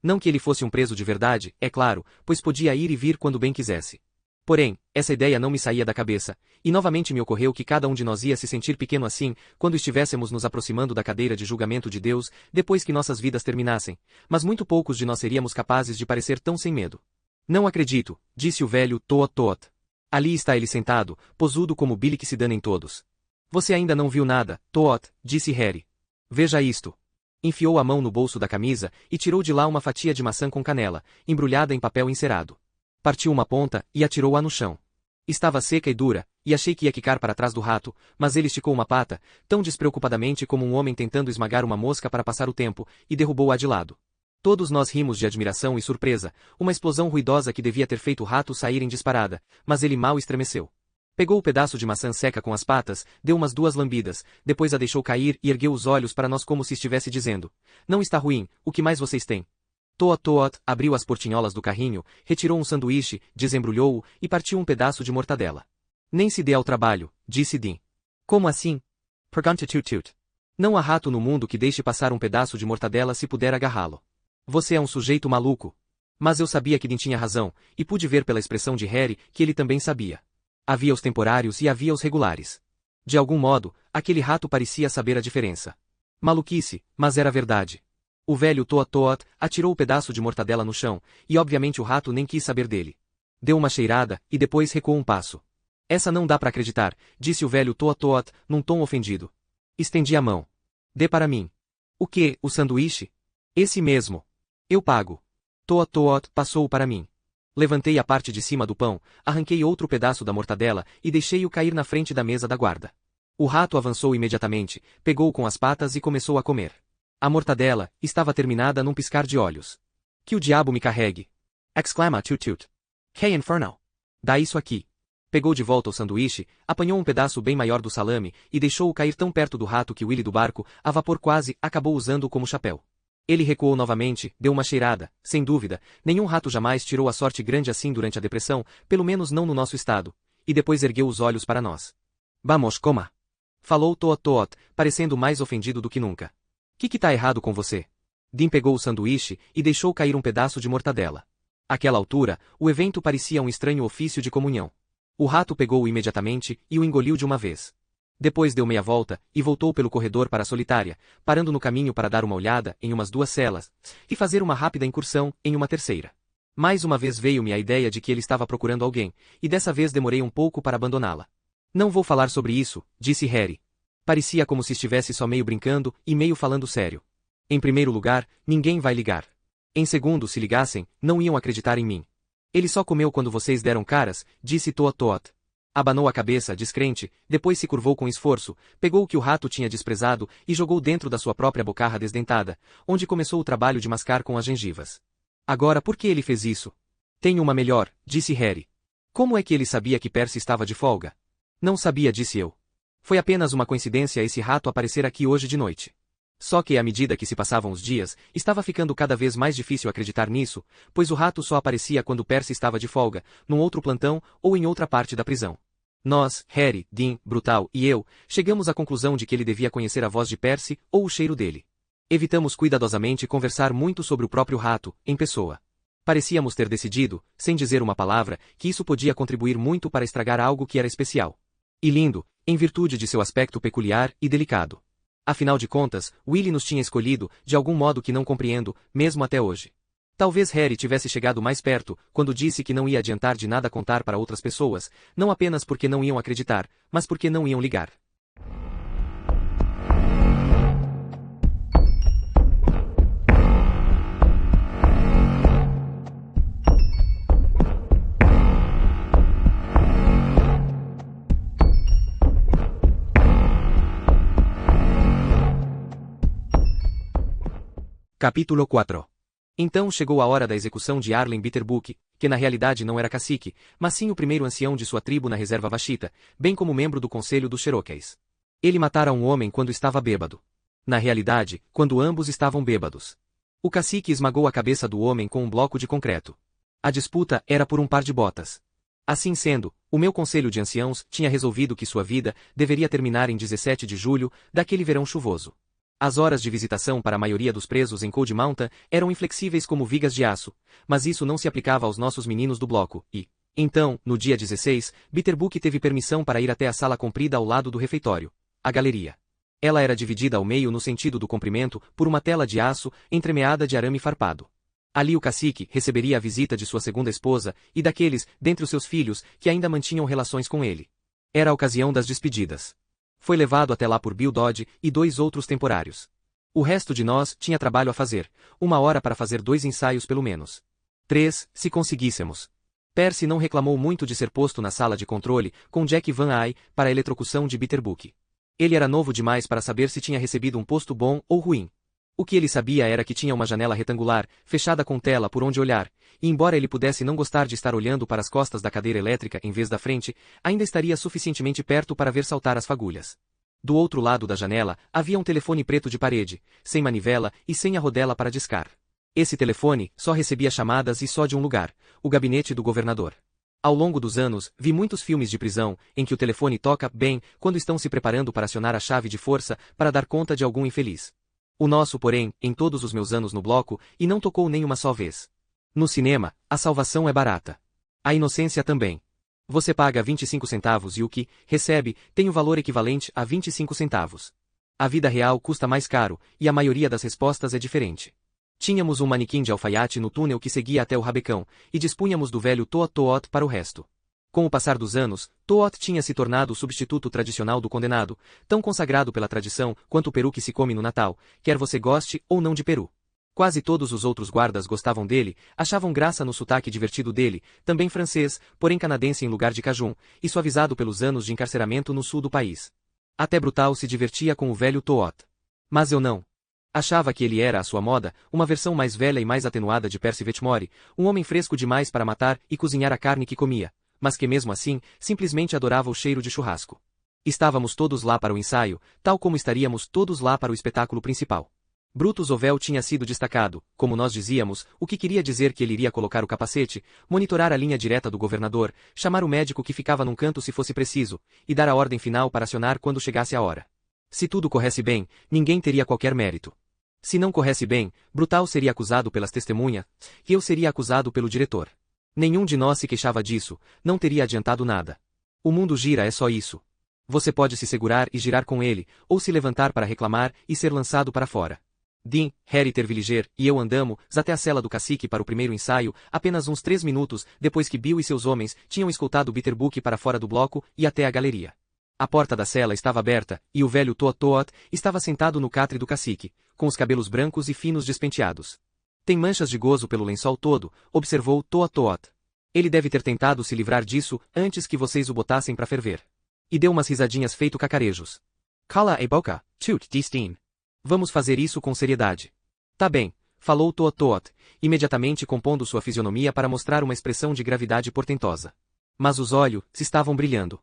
Não que ele fosse um preso de verdade, é claro, pois podia ir e vir quando bem quisesse. Porém, essa ideia não me saía da cabeça, e novamente me ocorreu que cada um de nós ia se sentir pequeno assim, quando estivéssemos nos aproximando da cadeira de julgamento de Deus, depois que nossas vidas terminassem, mas muito poucos de nós seríamos capazes de parecer tão sem medo. "Não acredito", disse o velho Toot. "Ali está ele sentado, posudo como Billy que se dana em todos." "Você ainda não viu nada, Toot", disse Harry. "Veja isto." Enfiou a mão no bolso da camisa e tirou de lá uma fatia de maçã com canela, embrulhada em papel encerado. Partiu uma ponta e atirou-a no chão. Estava seca e dura, e achei que ia quicar para trás do rato, mas ele esticou uma pata, tão despreocupadamente como um homem tentando esmagar uma mosca para passar o tempo, e derrubou-a de lado. Todos nós rimos de admiração e surpresa, uma explosão ruidosa que devia ter feito o rato sair em disparada, mas ele mal estremeceu. Pegou o pedaço de maçã seca com as patas, deu umas 2 lambidas, depois a deixou cair e ergueu os olhos para nós como se estivesse dizendo: "Não está ruim, o que mais vocês têm?" Toot abriu as portinholas do carrinho, retirou um sanduíche, desembrulhou-o e partiu um pedaço de mortadela. "Nem se dê ao trabalho", disse Dean. "Como assim?" perguntou Toot. "Não há rato no mundo que deixe passar um pedaço de mortadela se puder agarrá-lo. Você é um sujeito maluco." Mas eu sabia que Dean tinha razão, e pude ver pela expressão de Harry que ele também sabia. Havia os temporários e havia os regulares. De algum modo, aquele rato parecia saber a diferença. Maluquice, mas era verdade. O velho Toot atirou o pedaço de mortadela no chão, e obviamente o rato nem quis saber dele. Deu uma cheirada, e depois recuou um passo. "Essa não dá para acreditar", disse o velho Toot, num tom ofendido. Estendi a mão. "Dê para mim." "O quê, o sanduíche?" "Esse mesmo." "Eu pago." Toot passou-o para mim. Levantei a parte de cima do pão, arranquei outro pedaço da mortadela e deixei-o cair na frente da mesa da guarda. O rato avançou imediatamente, pegou-o com as patas e começou a comer. A mortadela estava terminada num piscar de olhos. "Que o diabo me carregue!" exclama Toot. "Que inferno! Dá isso aqui." Pegou de volta o sanduíche, apanhou um pedaço bem maior do salame e deixou-o cair tão perto do rato que Willie do barco, a vapor quase, acabou usando-o como chapéu. Ele recuou novamente, deu uma cheirada, sem dúvida, nenhum rato jamais tirou a sorte grande assim durante a depressão, pelo menos não no nosso estado, e depois ergueu os olhos para nós. "Vamos, coma!" falou Toot, parecendo mais ofendido do que nunca. Que tá errado com você?" Dean pegou o sanduíche e deixou cair um pedaço de mortadela. Àquela altura, o evento parecia um estranho ofício de comunhão. O rato pegou-o imediatamente e o engoliu de uma vez. Depois deu meia volta e voltou pelo corredor para a solitária, parando no caminho para dar uma olhada em umas 2 celas e fazer uma rápida incursão em uma terceira. Mais uma vez veio-me a ideia de que ele estava procurando alguém, e dessa vez demorei um pouco para abandoná-la. "Não vou falar sobre isso", disse Harry. Parecia como se estivesse só meio brincando e meio falando sério. Em primeiro lugar, ninguém vai ligar. Em segundo, se ligassem, não iam acreditar em mim. Ele só comeu quando vocês deram caras, disse Toot Toot. Abanou a cabeça, descrente, depois se curvou com esforço, pegou o que o rato tinha desprezado e jogou dentro da sua própria bocarra desdentada, onde começou o trabalho de mascar com as gengivas. Agora por que ele fez isso? Tenho uma melhor, disse Harry. Como é que ele sabia que Percy estava de folga? Não sabia, disse eu. Foi apenas uma coincidência esse rato aparecer aqui hoje de noite. Só que à medida que se passavam os dias, estava ficando cada vez mais difícil acreditar nisso, pois o rato só aparecia quando Percy estava de folga, num outro plantão ou em outra parte da prisão. Nós, Harry, Dean, Brutal e eu, chegamos à conclusão de que ele devia conhecer a voz de Percy ou o cheiro dele. Evitamos cuidadosamente conversar muito sobre o próprio rato, em pessoa. Parecíamos ter decidido, sem dizer uma palavra, que isso podia contribuir muito para estragar algo que era especial. E lindo, em virtude de seu aspecto peculiar e delicado. Afinal de contas, Willie nos tinha escolhido, de algum modo que não compreendo, mesmo até hoje. Talvez Harry tivesse chegado mais perto, quando disse que não ia adiantar de nada contar para outras pessoas, não apenas porque não iam acreditar, mas porque não iam ligar. Capítulo 4. Então chegou a hora da execução de Arlen Bitterbook, que na realidade não era cacique, mas sim o primeiro ancião de sua tribo na reserva Vashita, bem como membro do conselho dos Cherokees. Ele matara um homem quando estava bêbado. Na realidade, quando ambos estavam bêbados. O cacique esmagou a cabeça do homem com um bloco de concreto. A disputa era por um par de botas. Assim sendo, o meu conselho de anciãos tinha resolvido que sua vida deveria terminar em 17 de julho, daquele verão chuvoso. As horas de visitação para a maioria dos presos em Cold Mountain eram inflexíveis como vigas de aço, mas isso não se aplicava aos nossos meninos do bloco, e, então, no dia 16, Bitterbook teve permissão para ir até a sala comprida ao lado do refeitório, a galeria. Ela era dividida ao meio no sentido do comprimento por uma tela de aço entremeada de arame farpado. Ali o cacique receberia a visita de sua segunda esposa e daqueles, dentre os seus filhos, que ainda mantinham relações com ele. Era a ocasião das despedidas. Foi levado até lá por Bill Dodge e 2 outros temporários. O resto de nós tinha trabalho a fazer, 1 hora para fazer 2 ensaios pelo menos. 3, se conseguíssemos. Percy não reclamou muito de ser posto na sala de controle com Jack Van Eye para a eletrocução de Bitterbook. Ele era novo demais para saber se tinha recebido um posto bom ou ruim. O que ele sabia era que tinha uma janela retangular, fechada com tela por onde olhar, e embora ele pudesse não gostar de estar olhando para as costas da cadeira elétrica em vez da frente, ainda estaria suficientemente perto para ver saltar as fagulhas. Do outro lado da janela, havia um telefone preto de parede, sem manivela e sem a rodela para discar. Esse telefone só recebia chamadas e só de um lugar, o gabinete do governador. Ao longo dos anos, vi muitos filmes de prisão, em que o telefone toca bem quando estão se preparando para acionar a chave de força para dar conta de algum infeliz. O nosso, porém, em todos os meus anos no bloco, e não tocou nem uma só vez. No cinema, a salvação é barata. A inocência também. Você paga 25 centavos e o que recebe tem o valor equivalente a 25 centavos. A vida real custa mais caro, e a maioria das respostas é diferente. Tínhamos um manequim de alfaiate no túnel que seguia até o rabecão, e dispunhamos do velho Toot Toot para o resto. Com o passar dos anos, Toot tinha se tornado o substituto tradicional do condenado, tão consagrado pela tradição quanto o peru que se come no Natal, quer você goste ou não de peru. Quase todos os outros guardas gostavam dele, achavam graça no sotaque divertido dele, também francês, porém canadense em lugar de cajun, e suavizado pelos anos de encarceramento no sul do país. Até Brutal se divertia com o velho Toot. Mas eu não. Achava que ele era, à sua moda, uma versão mais velha e mais atenuada de Percy Vetmore, um homem fresco demais para matar e cozinhar a carne que comia, mas que mesmo assim, simplesmente adorava o cheiro de churrasco. Estávamos todos lá para o ensaio, tal como estaríamos todos lá para o espetáculo principal. Brutus Ovel tinha sido destacado, como nós dizíamos, o que queria dizer que ele iria colocar o capacete, monitorar a linha direta do governador, chamar o médico que ficava num canto se fosse preciso, e dar a ordem final para acionar quando chegasse a hora. Se tudo corresse bem, ninguém teria qualquer mérito. Se não corresse bem, Brutal seria acusado pelas testemunhas, e eu seria acusado pelo diretor. Nenhum de nós se queixava disso, não teria adiantado nada. O mundo gira, é só isso. Você pode se segurar e girar com ele, ou se levantar para reclamar e ser lançado para fora. Dean, Harry Tervilliger e eu andamos até a cela do cacique para o primeiro ensaio, apenas uns 3 minutos depois que Bill e seus homens tinham escoltado Bitterbook para fora do bloco e até a galeria. A porta da cela estava aberta, e o velho Toot estava sentado no catre do cacique, com os cabelos brancos e finos despenteados. Tem manchas de gozo pelo lençol todo, observou Toot. Ele deve ter tentado se livrar disso antes que vocês o botassem para ferver. E deu umas risadinhas feito cacarejos. Cala a boca, Toot Steen. Vamos fazer isso com seriedade. Tá bem, falou Toot, imediatamente compondo sua fisionomia para mostrar uma expressão de gravidade portentosa. Mas os olhos se estavam brilhando.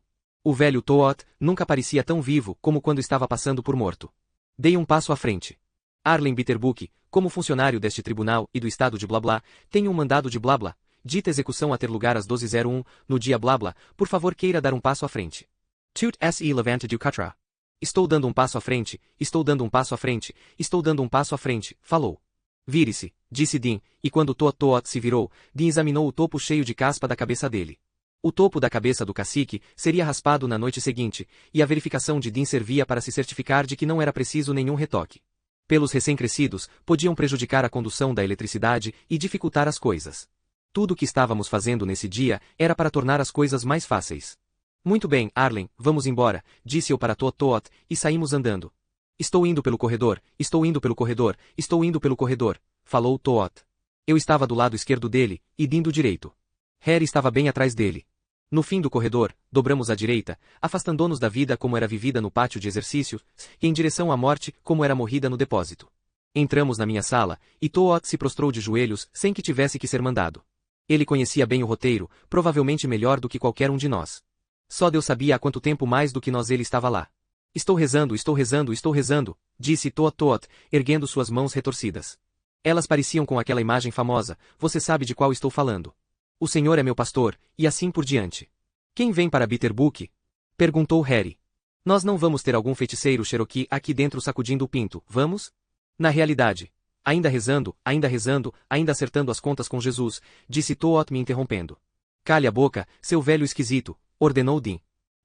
O velho Toot nunca parecia tão vivo como quando estava passando por morto. Dei um passo à frente. Arlen Bitterbook, como funcionário deste tribunal e do estado de Blá, tenho um mandado de Blá, dita execução a ter lugar às 12h01, no dia Blá, por favor queira dar um passo à frente. Toot se levanta de Catra. Estou dando um passo à frente, estou dando um passo à frente, estou dando um passo à frente, falou. Vire-se, disse Dean, e quando Toot se virou, Dean examinou o topo cheio de caspa da cabeça dele. O topo da cabeça do cacique seria raspado na noite seguinte, e a verificação de Dean servia para se certificar de que não era preciso nenhum retoque. Pelos recém-crescidos, podiam prejudicar a condução da eletricidade e dificultar as coisas. Tudo o que estávamos fazendo nesse dia era para tornar as coisas mais fáceis. Muito bem, Arlen, vamos embora, disse eu para Toot, e saímos andando. Estou indo pelo corredor, estou indo pelo corredor, estou indo pelo corredor, falou Toot. Eu estava do lado esquerdo dele, e Dean do direito. Harry estava bem atrás dele. No fim do corredor, dobramos à direita, afastando-nos da vida como era vivida no pátio de exercícios, e em direção à morte como era morrida no depósito. Entramos na minha sala, e Toot se prostrou de joelhos sem que tivesse que ser mandado. Ele conhecia bem o roteiro, provavelmente melhor do que qualquer um de nós. Só Deus sabia há quanto tempo mais do que nós ele estava lá. Estou rezando, estou rezando, estou rezando, disse Toot, erguendo suas mãos retorcidas. Elas pareciam com aquela imagem famosa, você sabe de qual estou falando. O Senhor é meu pastor, e assim por diante. Quem vem para Bitterbook? Perguntou Harry. Nós não vamos ter algum feiticeiro Cherokee aqui dentro sacudindo o pinto, vamos? Na realidade. Ainda rezando, ainda acertando as contas com Jesus, disse Toot me interrompendo. Cale a boca, seu velho esquisito, ordenou Dean.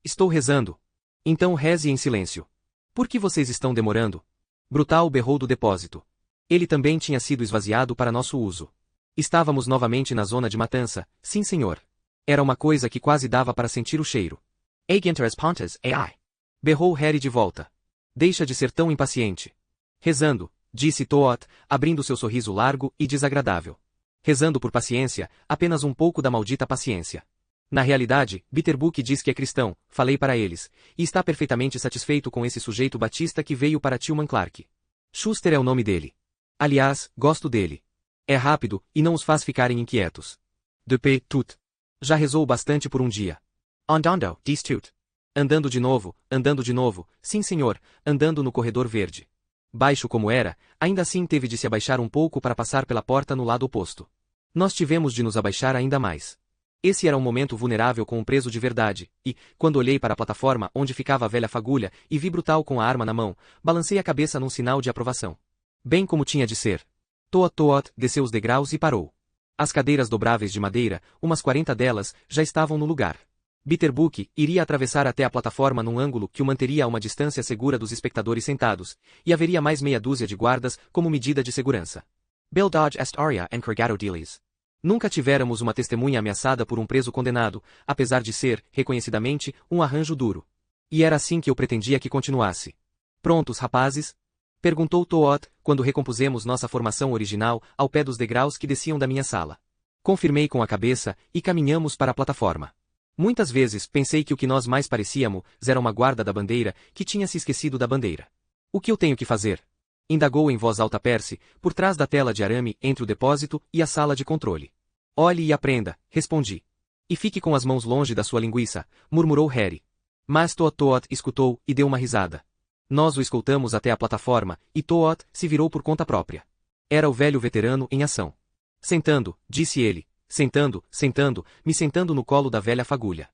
Estou rezando. Então reze em silêncio. Por que vocês estão demorando? Brutal berrou do depósito. Ele também tinha sido esvaziado para nosso uso. Estávamos novamente na zona de matança, sim senhor. Era uma coisa que quase dava para sentir o cheiro. Agenteras pontas, ai. Berrou Harry de volta. Deixa de ser tão impaciente. Rezando, disse Toot, abrindo seu sorriso largo e desagradável. Rezando por paciência, apenas um pouco da maldita paciência. Na realidade, Bitterbook diz que é cristão, falei para eles, e está perfeitamente satisfeito com esse sujeito batista que veio para Tillman Clark. Schuster é o nome dele. Aliás, gosto dele. É rápido, e não os faz ficarem inquietos. Depuis tout. Já rezou bastante por um dia. Andando, diz Toot. Andando de novo, sim senhor, andando no corredor verde. Baixo como era, ainda assim teve de se abaixar um pouco para passar pela porta no lado oposto. Nós tivemos de nos abaixar ainda mais. Esse era um momento vulnerável com um preso de verdade, e, quando olhei para a plataforma onde ficava a velha fagulha, e vi Brutal com a arma na mão, balancei a cabeça num sinal de aprovação. Bem como tinha de ser. Toot desceu os degraus e parou. As cadeiras dobráveis de madeira, umas 40 delas, já estavam no lugar. Bitterbook iria atravessar até a plataforma num ângulo que o manteria a uma distância segura dos espectadores sentados, e haveria mais meia dúzia de guardas como medida de segurança. Bill Dodge est aria encargado deles. Nunca tivéramos uma testemunha ameaçada por um preso condenado, apesar de ser, reconhecidamente, um arranjo duro. E era assim que eu pretendia que continuasse. Prontos, rapazes? Perguntou Toot, quando recompusemos nossa formação original, ao pé dos degraus que desciam da minha sala. Confirmei com a cabeça, e caminhamos para a plataforma. Muitas vezes pensei que o que nós mais parecíamos era uma guarda da bandeira, que tinha se esquecido da bandeira. O que eu tenho que fazer? Indagou em voz alta Percy, por trás da tela de arame entre o depósito e a sala de controle. Olhe e aprenda, respondi. E fique com as mãos longe da sua linguiça, murmurou Harry. Mas Toot escutou, e deu uma risada. Nós o escoltamos até a plataforma, e Toot se virou por conta própria. Era o velho veterano em ação. Sentando, disse ele, sentando, me sentando no colo da velha fagulha.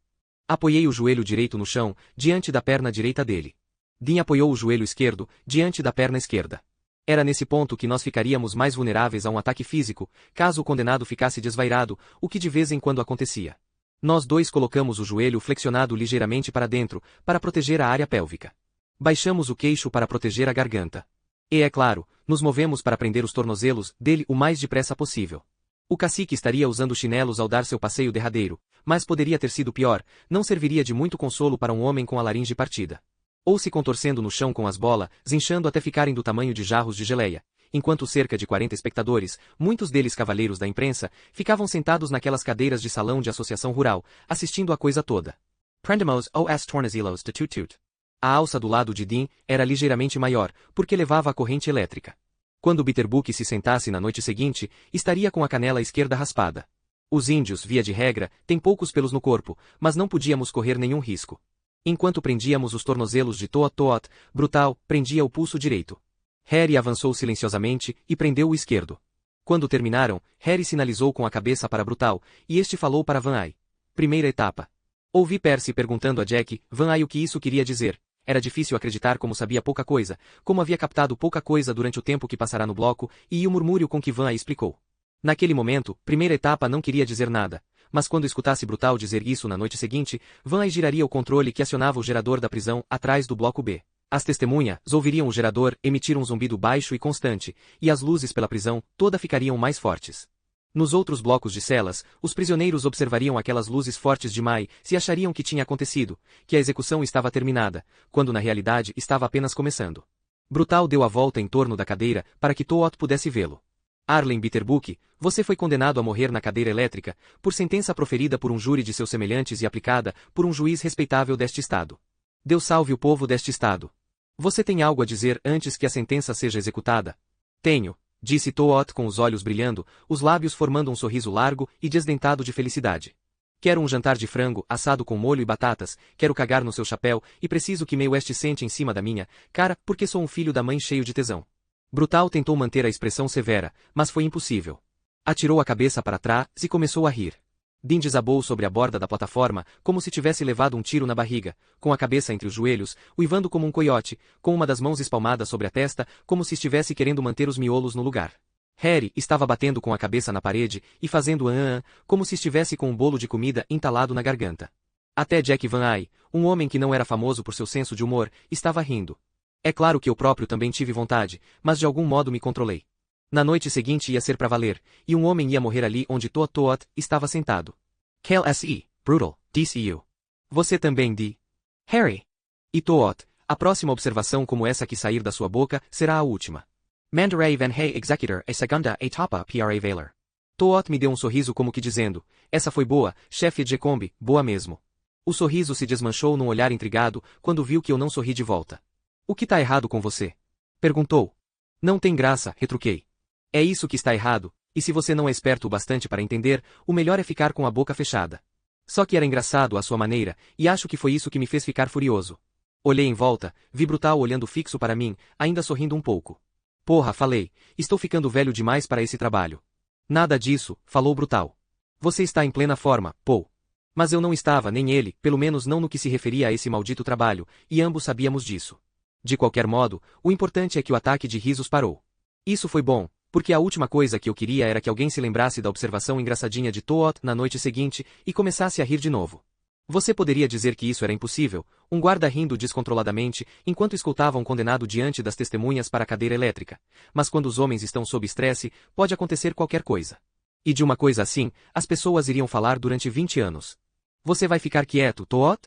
Apoiei o joelho direito no chão, diante da perna direita dele. Dean apoiou o joelho esquerdo, diante da perna esquerda. Era nesse ponto que nós ficaríamos mais vulneráveis a um ataque físico, caso o condenado ficasse desvairado, o que de vez em quando acontecia. Nós dois colocamos o joelho flexionado ligeiramente para dentro, para proteger a área pélvica. Baixamos o queixo para proteger a garganta. E, é claro, nos movemos para prender os tornozelos dele o mais depressa possível. O cacique estaria usando chinelos ao dar seu passeio derradeiro, mas poderia ter sido pior, não serviria de muito consolo para um homem com a laringe partida. Ou se contorcendo no chão com as bolas, inchando até ficarem do tamanho de jarros de geleia, enquanto cerca de 40 espectadores, muitos deles cavaleiros da imprensa, ficavam sentados naquelas cadeiras de salão de associação rural, assistindo a coisa toda. Prendemos os tornozillos de Tut-Tut. A alça do lado de Dean era ligeiramente maior, porque levava a corrente elétrica. Quando Bitterbook se sentasse na noite seguinte, estaria com a canela esquerda raspada. Os índios, via de regra, têm poucos pelos no corpo, mas não podíamos correr nenhum risco. Enquanto prendíamos os tornozelos de Toot-Toot, Brutal prendia o pulso direito. Harry avançou silenciosamente e prendeu o esquerdo. Quando terminaram, Harry sinalizou com a cabeça para Brutal, e este falou para Van Ai. Primeira etapa. Ouvi Percy perguntando a Jack, Van Ai, o que isso queria dizer. Era difícil acreditar como sabia pouca coisa, como havia captado pouca coisa durante o tempo que passará no bloco, e o murmúrio com que Van Ai explicou. Naquele momento, primeira etapa não queria dizer nada, mas quando escutasse Brutal dizer isso na noite seguinte, Van Ai giraria o controle que acionava o gerador da prisão atrás do bloco B. As testemunhas ouviriam o gerador emitir um zumbido baixo e constante, e as luzes pela prisão toda ficariam mais fortes. Nos outros blocos de celas, os prisioneiros observariam aquelas luzes fortes de Mai, se achariam que tinha acontecido, que a execução estava terminada, quando na realidade estava apenas começando. Brutal deu a volta em torno da cadeira, para que Toot pudesse vê-lo. Arlen Bitterbook, você foi condenado a morrer na cadeira elétrica, por sentença proferida por um júri de seus semelhantes e aplicada por um juiz respeitável deste estado. Deus salve o povo deste estado. Você tem algo a dizer antes que a sentença seja executada? Tenho, disse Toot com os olhos brilhando, os lábios formando um sorriso largo e desdentado de felicidade. Quero um jantar de frango, assado com molho e batatas, quero cagar no seu chapéu, e preciso que Mae West sente em cima da minha cara, porque sou um filho da mãe cheio de tesão. Brutal tentou manter a expressão severa, mas foi impossível. Atirou a cabeça para trás e começou a rir. Dean desabou sobre a borda da plataforma, como se tivesse levado um tiro na barriga, com a cabeça entre os joelhos, uivando como um coiote, com uma das mãos espalmadas sobre a testa, como se estivesse querendo manter os miolos no lugar. Harry estava batendo com a cabeça na parede e fazendo como se estivesse com um bolo de comida entalado na garganta. Até Jack Van Ai, um homem que não era famoso por seu senso de humor, estava rindo. É claro que eu próprio também tive vontade, mas de algum modo me controlei. Na noite seguinte ia ser pra valer, e um homem ia morrer ali onde Toot estava sentado. KLSE, Brutal, DCU. Você também, D. Harry. E Toot, a próxima observação como essa que sair da sua boca será a última. Mandarei Van Hay Executor a segunda etapa para Valor. Toot me deu um sorriso como que dizendo, essa foi boa, chefe de Combe, boa mesmo. O sorriso se desmanchou num olhar intrigado quando viu que eu não sorri de volta. O que tá errado com você? Perguntou. Não tem graça, retruquei. É isso que está errado, e se você não é esperto o bastante para entender, o melhor é ficar com a boca fechada. Só que era engraçado à sua maneira, e acho que foi isso que me fez ficar furioso. Olhei em volta, vi Brutal olhando fixo para mim, ainda sorrindo um pouco. Porra, falei, estou ficando velho demais para esse trabalho. Nada disso, falou Brutal. Você está em plena forma, Paul. Mas eu não estava, nem ele, pelo menos não no que se referia a esse maldito trabalho, e ambos sabíamos disso. De qualquer modo, o importante é que o ataque de risos parou. Isso foi bom, porque a última coisa que eu queria era que alguém se lembrasse da observação engraçadinha de Toot na noite seguinte e começasse a rir de novo. Você poderia dizer que isso era impossível, um guarda rindo descontroladamente enquanto escoltava um condenado diante das testemunhas para a cadeira elétrica, mas quando os homens estão sob estresse, pode acontecer qualquer coisa. E de uma coisa assim, as pessoas iriam falar durante 20 anos. Você vai ficar quieto, Toot?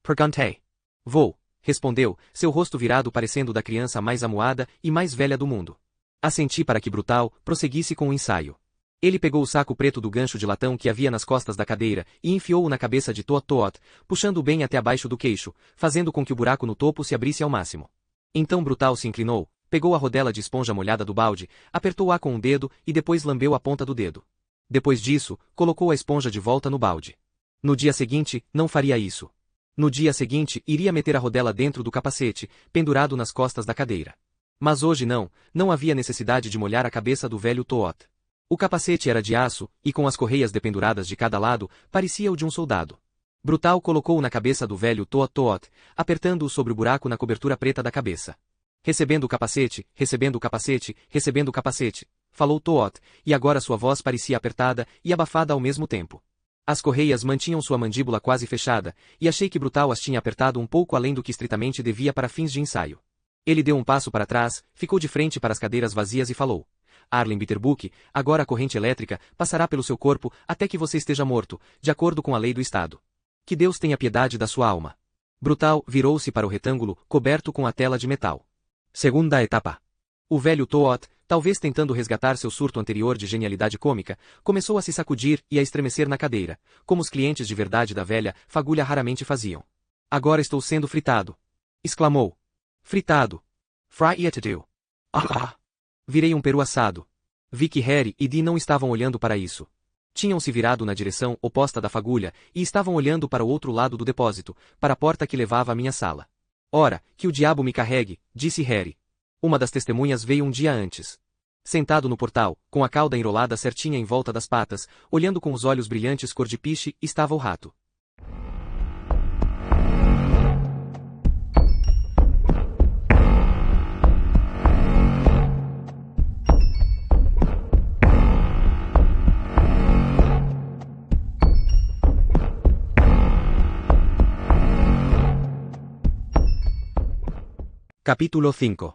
Perguntei. Vou. Respondeu, seu rosto virado parecendo da criança mais amuada e mais velha do mundo. Assenti para que Brutal prosseguisse com o ensaio. Ele pegou o saco preto do gancho de latão que havia nas costas da cadeira e enfiou-o na cabeça de Toot, puxando-o bem até abaixo do queixo, fazendo com que o buraco no topo se abrisse ao máximo. Então Brutal se inclinou, pegou a rodela de esponja molhada do balde, apertou-a com um dedo e depois lambeu a ponta do dedo. Depois disso, colocou a esponja de volta no balde. No dia seguinte, não faria isso. No dia seguinte, iria meter a rodela dentro do capacete, pendurado nas costas da cadeira. Mas hoje não havia necessidade de molhar a cabeça do velho Toot. O capacete era de aço, e com as correias dependuradas de cada lado, parecia o de um soldado. Brutal colocou-o na cabeça do velho Toot, apertando-o sobre o buraco na cobertura preta da cabeça. Recebendo o capacete, recebendo o capacete, recebendo o capacete, falou Toot, e agora sua voz parecia apertada e abafada ao mesmo tempo. As correias mantinham sua mandíbula quase fechada, e achei que Brutal as tinha apertado um pouco além do que estritamente devia para fins de ensaio. Ele deu um passo para trás, ficou de frente para as cadeiras vazias e falou. Arlen Bitterbook, agora a corrente elétrica passará pelo seu corpo até que você esteja morto, de acordo com a lei do Estado. Que Deus tenha piedade da sua alma. Brutal virou-se para o retângulo, coberto com a tela de metal. Segunda etapa. O velho Toot, talvez tentando resgatar seu surto anterior de genialidade cômica, começou a se sacudir e a estremecer na cadeira, como os clientes de verdade da velha fagulha raramente faziam. Agora estou sendo fritado. Exclamou. Fritado. Fry it do. Ah! Virei um peru assado. Vi que Harry e Dee não estavam olhando para isso. Tinham se virado na direção oposta da fagulha e estavam olhando para o outro lado do depósito, para a porta que levava à minha sala. Ora, que o diabo me carregue, disse Harry. Uma das testemunhas veio um dia antes. Sentado no portal, com a cauda enrolada certinha em volta das patas, olhando com os olhos brilhantes cor de piche, estava o rato. Capítulo 5.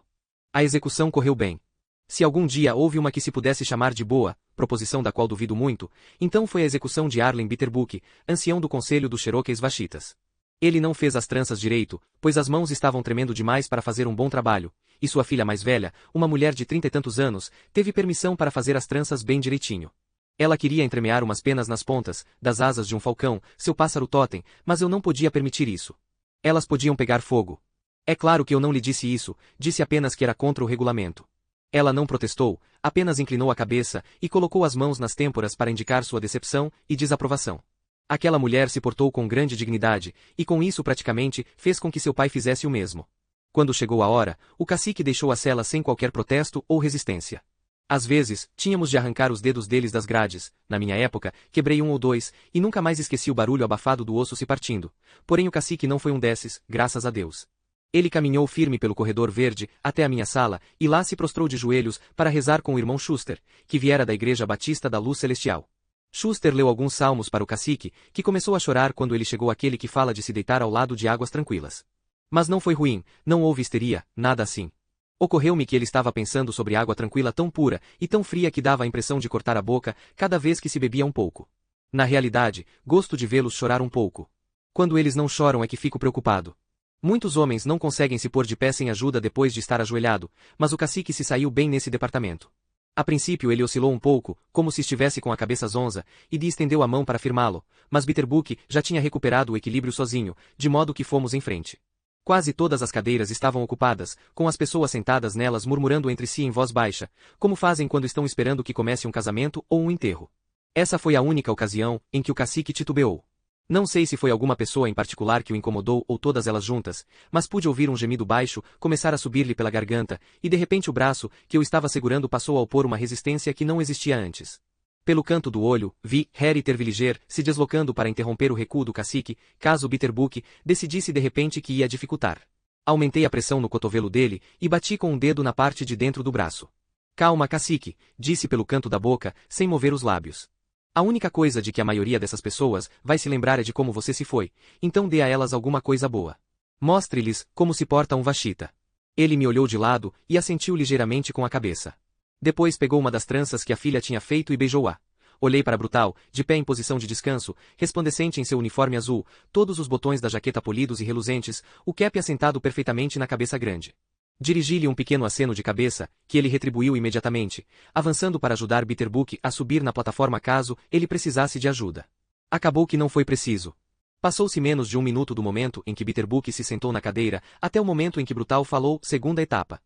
A execução correu bem. Se algum dia houve uma que se pudesse chamar de boa, proposição da qual duvido muito, então foi a execução de Arlen Bitterbook, ancião do conselho dos Cherokees Vashitas. Ele não fez as tranças direito, pois as mãos estavam tremendo demais para fazer um bom trabalho, e sua filha mais velha, uma mulher de 30 e tantos anos, teve permissão para fazer as tranças bem direitinho. Ela queria entremear umas penas nas pontas, das asas de um falcão, seu pássaro totem, mas eu não podia permitir isso. Elas podiam pegar fogo. É claro que eu não lhe disse isso, disse apenas que era contra o regulamento. Ela não protestou, apenas inclinou a cabeça e colocou as mãos nas têmporas para indicar sua decepção e desaprovação. Aquela mulher se portou com grande dignidade, e com isso praticamente fez com que seu pai fizesse o mesmo. Quando chegou a hora, o cacique deixou a cela sem qualquer protesto ou resistência. Às vezes, tínhamos de arrancar os dedos deles das grades, na minha época, quebrei um ou dois, e nunca mais esqueci o barulho abafado do osso se partindo. Porém o cacique não foi um desses, graças a Deus. Ele caminhou firme pelo corredor verde, até a minha sala, e lá se prostrou de joelhos, para rezar com o irmão Schuster, que viera da Igreja Batista da Luz Celestial. Schuster leu alguns salmos para o cacique, que começou a chorar quando ele chegou àquele que fala de se deitar ao lado de águas tranquilas. Mas não foi ruim, não houve histeria, nada assim. Ocorreu-me que ele estava pensando sobre água tranquila tão pura e tão fria que dava a impressão de cortar a boca cada vez que se bebia um pouco. Na realidade, gosto de vê-los chorar um pouco. Quando eles não choram é que fico preocupado. Muitos homens não conseguem se pôr de pé sem ajuda depois de estar ajoelhado, mas o cacique se saiu bem nesse departamento. A princípio ele oscilou um pouco, como se estivesse com a cabeça zonza, e Dee estendeu a mão para firmá-lo, mas Bitterbook já tinha recuperado o equilíbrio sozinho, de modo que fomos em frente. Quase todas as cadeiras estavam ocupadas, com as pessoas sentadas nelas murmurando entre si em voz baixa, como fazem quando estão esperando que comece um casamento ou um enterro. Essa foi a única ocasião em que o cacique titubeou. Não sei se foi alguma pessoa em particular que o incomodou ou todas elas juntas, mas pude ouvir um gemido baixo começar a subir-lhe pela garganta, e de repente o braço que eu estava segurando passou a opor uma resistência que não existia antes. Pelo canto do olho, vi Harry Tervilliger se deslocando para interromper o recuo do cacique, caso Bitterbook decidisse de repente que ia dificultar. Aumentei a pressão no cotovelo dele e bati com um dedo na parte de dentro do braço. Calma, cacique, disse pelo canto da boca, sem mover os lábios. A única coisa de que a maioria dessas pessoas vai se lembrar é de como você se foi, então dê a elas alguma coisa boa. Mostre-lhes como se porta um Vashita. Ele me olhou de lado e assentiu ligeiramente com a cabeça. Depois pegou uma das tranças que a filha tinha feito e beijou-a. Olhei para Brutal, de pé em posição de descanso, resplandecente em seu uniforme azul, todos os botões da jaqueta polidos e reluzentes, o cap assentado perfeitamente na cabeça grande. Dirigi-lhe um pequeno aceno de cabeça, que ele retribuiu imediatamente, avançando para ajudar Bitterbook a subir na plataforma caso ele precisasse de ajuda. Acabou que não foi preciso. Passou-se menos de um minuto do momento em que Bitterbook se sentou na cadeira, até o momento em que Brutal falou, segunda etapa.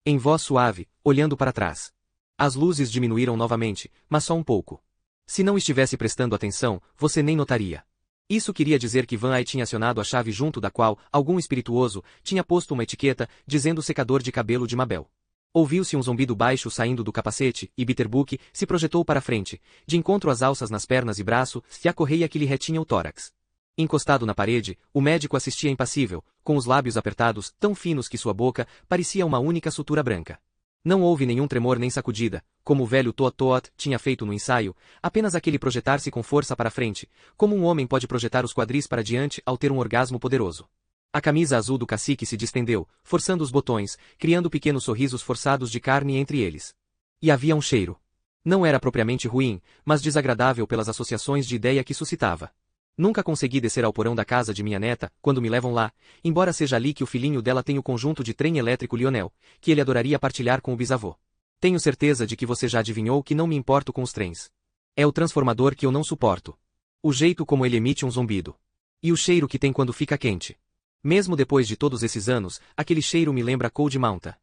Em voz suave, olhando para trás. As luzes diminuíram novamente, mas só um pouco. Se não estivesse prestando atenção, você nem notaria. Isso queria dizer que Van Eyck tinha acionado a chave junto da qual algum espirituoso tinha posto uma etiqueta dizendo secador de cabelo de Mabel. Ouviu-se um zumbido baixo saindo do capacete e Bitterbook se projetou para frente, de encontro às alças nas pernas e braço e a correia que lhe retinha o tórax. Encostado na parede, o médico assistia impassível, com os lábios apertados tão finos que sua boca parecia uma única sutura branca. Não houve nenhum tremor nem sacudida, como o velho Toot tinha feito no ensaio, apenas aquele projetar-se com força para frente, como um homem pode projetar os quadris para diante ao ter um orgasmo poderoso. A camisa azul do cacique se distendeu, forçando os botões, criando pequenos sorrisos forçados de carne entre eles. E havia um cheiro. Não era propriamente ruim, mas desagradável pelas associações de ideia que suscitava. Nunca consegui descer ao porão da casa de minha neta, quando me levam lá, embora seja ali que o filhinho dela tem o conjunto de trem elétrico Lionel, que ele adoraria partilhar com o bisavô. Tenho certeza de que você já adivinhou que não me importo com os trens. É o transformador que eu não suporto. O jeito como ele emite um zumbido. E o cheiro que tem quando fica quente. Mesmo depois de todos esses anos, aquele cheiro me lembra Cold Mountain.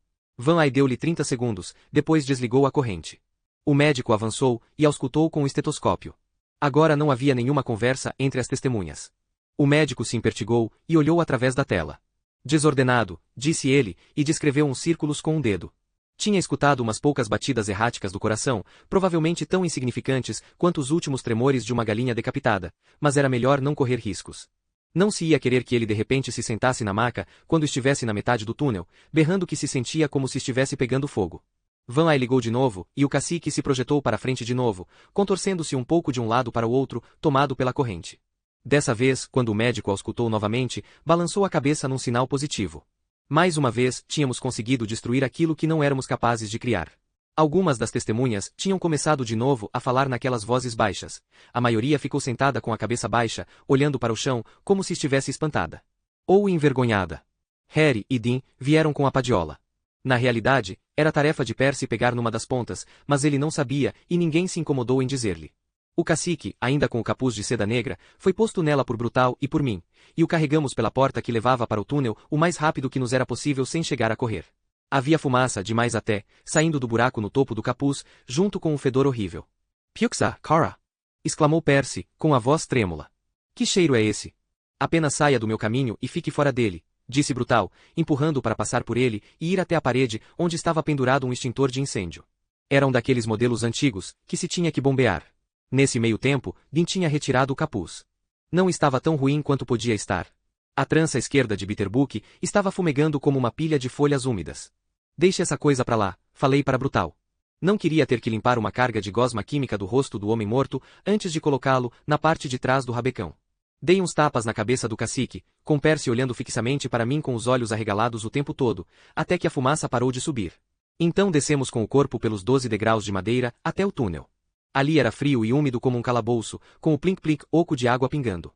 Van Ay deu-lhe 30 segundos, depois desligou a corrente. O médico avançou e auscultou com o estetoscópio. Agora não havia nenhuma conversa entre as testemunhas. O médico se impertigou e olhou através da tela. Desordenado, disse ele, e descreveu uns círculos com um dedo. Tinha escutado umas poucas batidas erráticas do coração, provavelmente tão insignificantes quanto os últimos tremores de uma galinha decapitada, mas era melhor não correr riscos. Não se ia querer que ele de repente se sentasse na maca, quando estivesse na metade do túnel, berrando que se sentia como se estivesse pegando fogo. Van Ay ligou de novo, e o cacique se projetou para frente de novo, contorcendo-se um pouco de um lado para o outro, tomado pela corrente. Dessa vez, quando o médico auscultou novamente, balançou a cabeça num sinal positivo. Mais uma vez, tínhamos conseguido destruir aquilo que não éramos capazes de criar. Algumas das testemunhas tinham começado de novo a falar naquelas vozes baixas. A maioria ficou sentada com a cabeça baixa, olhando para o chão, como se estivesse espantada. Ou envergonhada. Harry e Dean vieram com a padiola. Na realidade, era tarefa de Percy pegar numa das pontas, mas ele não sabia e ninguém se incomodou em dizer-lhe. O cacique, ainda com o capuz de seda negra, foi posto nela por Brutal e por mim, e o carregamos pela porta que levava para o túnel o mais rápido que nos era possível sem chegar a correr. Havia fumaça demais até, saindo do buraco no topo do capuz, junto com um fedor horrível. Puxa, Cora! Exclamou Percy, com a voz trêmula. Que cheiro é esse? Apenas saia do meu caminho e fique fora dele, disse Brutal, empurrando-o para passar por ele e ir até a parede onde estava pendurado um extintor de incêndio. Era um daqueles modelos antigos, que se tinha que bombear. Nesse meio tempo, Dean tinha retirado o capuz. Não estava tão ruim quanto podia estar. A trança esquerda de Bitterbook estava fumegando como uma pilha de folhas úmidas. Deixe essa coisa para lá, falei para Brutal. Não queria ter que limpar uma carga de gosma química do rosto do homem morto antes de colocá-lo na parte de trás do rabecão. Dei uns tapas na cabeça do cacique, com Percy olhando fixamente para mim com os olhos arregalados o tempo todo, até que a fumaça parou de subir. Então descemos com o corpo pelos 12 degraus de madeira até o túnel. Ali era frio e úmido como um calabouço, com o plink-plink oco de água pingando.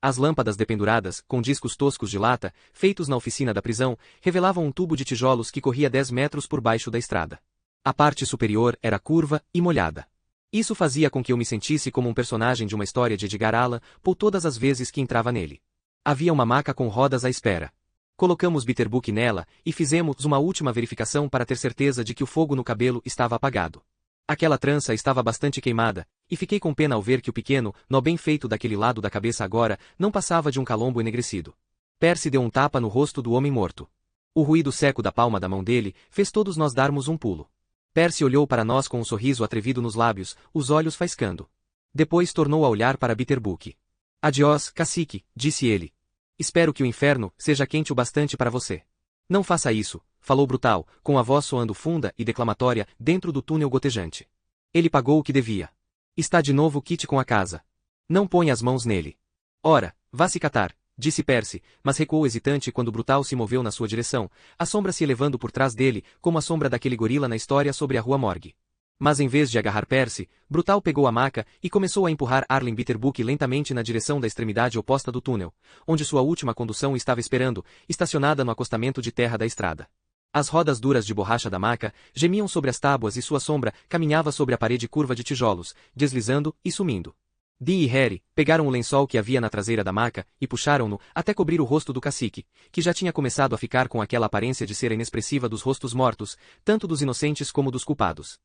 As lâmpadas dependuradas, com discos toscos de lata, feitos na oficina da prisão, revelavam um tubo de tijolos que corria 10 metros por baixo da estrada. A parte superior era curva e molhada. Isso fazia com que eu me sentisse como um personagem de uma história de Edgar Allan Poe todas as vezes que entrava nele. Havia uma maca com rodas à espera. Colocamos Bitterbook nela e fizemos uma última verificação para ter certeza de que o fogo no cabelo estava apagado. Aquela trança estava bastante queimada, e fiquei com pena ao ver que o pequeno nó bem feito daquele lado da cabeça agora não passava de um calombo enegrecido. Percy deu um tapa no rosto do homem morto. O ruído seco da palma da mão dele fez todos nós darmos um pulo. Percy olhou para nós com um sorriso atrevido nos lábios, os olhos faiscando. Depois tornou a olhar para Bitterbook. Adiós, cacique, disse ele. Espero que o inferno seja quente o bastante para você. Não faça isso, falou Brutal, com a voz soando funda e declamatória dentro do túnel gotejante. Ele pagou o que devia. Está de novo Kit com a casa. Não ponha as mãos nele. Ora, vá se catar, disse Percy, mas recuou hesitante quando Brutal se moveu na sua direção, a sombra se elevando por trás dele, como a sombra daquele gorila na história sobre a rua Morgue. Mas em vez de agarrar Percy, Brutal pegou a maca e começou a empurrar Arlen Bitterbook lentamente na direção da extremidade oposta do túnel, onde sua última condução estava esperando, estacionada no acostamento de terra da estrada. As rodas duras de borracha da maca gemiam sobre as tábuas e sua sombra caminhava sobre a parede curva de tijolos, deslizando e sumindo. Dean e Harry pegaram o lençol que havia na traseira da maca e puxaram-no até cobrir o rosto do cacique, que já tinha começado a ficar com aquela aparência de ser inexpressiva dos rostos mortos, tanto dos inocentes como dos culpados.